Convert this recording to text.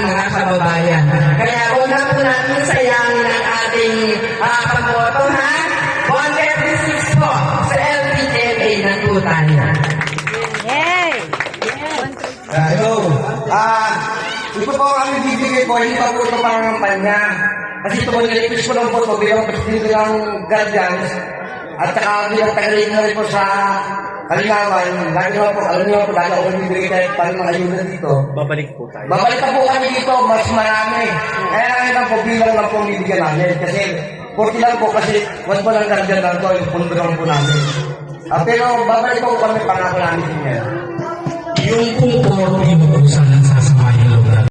mga kababayan. Kaya huwag na po natin sayangin ang ating pagboto, ha? 136 po sa LTFA na po tayo. Yay! Hello. Ito po kami bibigay po, hindi pa po ito pangangampanya. Kasi ito po nilipis ko lang po ito bilang presidente ng Guardians at saka bilang tagaling na rin po sa Kalinawan. Lagi naman po, alam niyo po, lagi ako bibigay tayo para mga ayuda dito. Babalik po tayo. Babalik pa po kami dito, mas marami. Kaya lang lang po, bilang lang po bibigyan namin. Kasi, 40 lang po kasi, once po lang Guardian lang to, yung pundo lang po namin. Pero babalik po kami, pangako namin din yan. Yung pong 40 mo sa